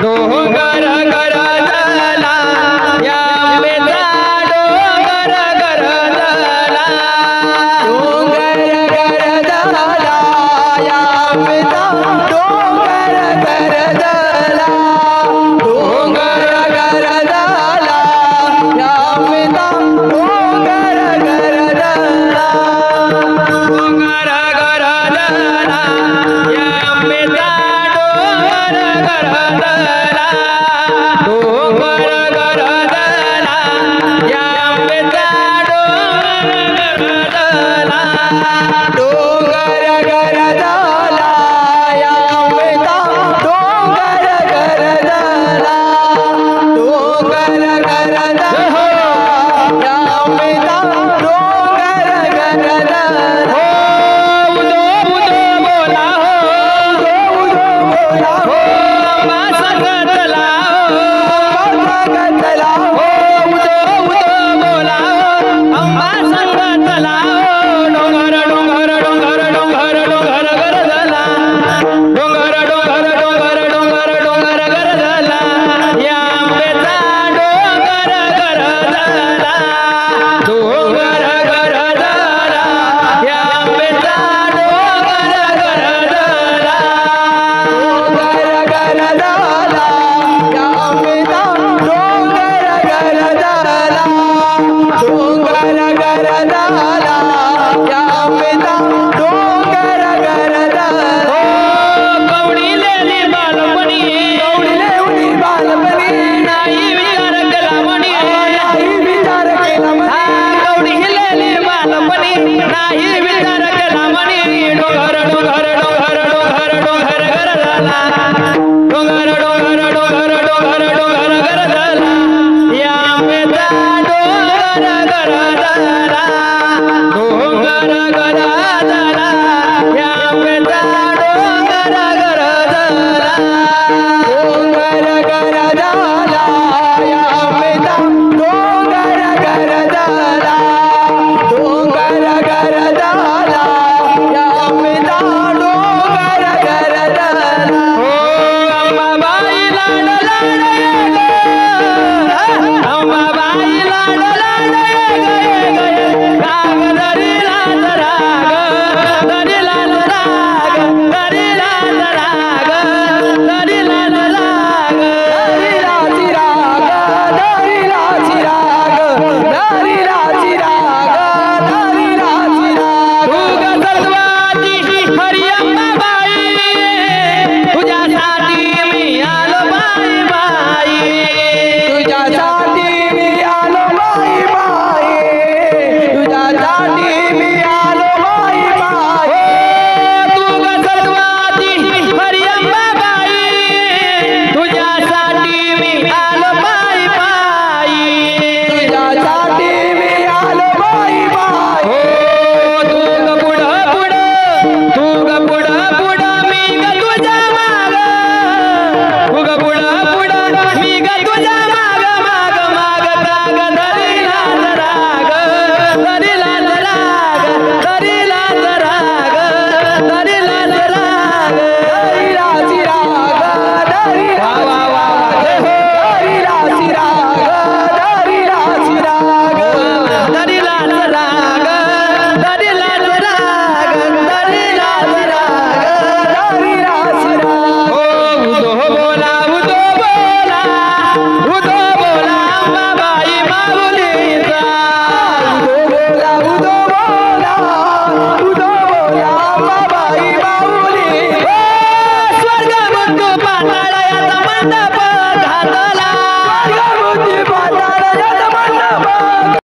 डोंगर गरजला या आंबेचा डोंगर गरजला डोंगर गरजला या आंबेचा डोंगर गरजला डोंगर गरजला या आंबेचा डोंगर गरजला डोंगर गरजला या आंबेचा डोंगर गरजला डोंगर गरजला या आंबेचा डोंगर गरजला डोंगर गरजला या आंबेचा डोंगर गरजला डोंगर गरजला या आंबेचा डोंगर गरजला हो उदो उदो बोला हो उदो बोला हो आंबा सकतला गतला हो उदो उदो बोला हो आंबा सकतला हो डोंगर डोंगर डोंगर डोंगर डोंगर गरजला डोंगर डोंगर डोंगर डोंगर डोंगर गरजला या आंबेचा डोंगर गरजला डोंगर गरजला या आंबेचा डोंगर गरजला डोंगर गरजला या आंबेचा डोंगर गरजला डोंगर गरजला या आंबेचा डोंगर गरजला हो कवडीलेली बालपणी कवडीले उडी बालपणी नाही विचार केला म्हणी नाही विचार केला हा कवडीलेली बालपणी नाही विचार केला म्हणी डोंगर डोंगर डोंगर डोंगर डोंगर गरजला डोंगर डोंगर डोंगर डोंगर डोंगर गरजला या आंबेचा डोंगर गरजला डोंगर गरजला या आंबेचा डोंगर गरजला डोंगर गरजला या आंबेचा डोंगर गरजला डोंगर गरजला या आंबेचा डोंगर गरजला हो अंबाबाई लाड लाड ये ग अंबाबाई लाड लाड ये ग राग दरी लाज राग दरी लाज राग दरी लाज राग दरी लाज राग दरीला चिराग दरीला चिराग दरीला चिराग दरीला चिराग तू गजलवादी हरी अंबाबाई तुझ्यासाठी मी आलो बाई बाई तुझ्यासाठी मी आलो बाई बाई तुझ्यासाठी मी आलो बाई बाई तू गजलवादी हरी अंबाबाई तुझ्यासाठी मी आलो बाई बाई तुझ्यासाठी मी आलो बाई बाई हो तू ग पुढं पुढं तू ग पुढं पुढं मी ग तुझ्या माग तू ग पुढं पुढं मी ग तुझ्या माग माग माग राग धरीला राग धरीला राग धरीला राग धरीला राग दरीला चिराग दरीला वा वा वा दरीला चिराग दरीला चिराग दरीला राग दरीला राग दरीला राग दरीला चिराग ओ उदो बोला अंबाबाई माऊलीचा उदो बोला अंबाबाई माऊली स्वर्ग मुक्क पाताळाचा मंडप घातला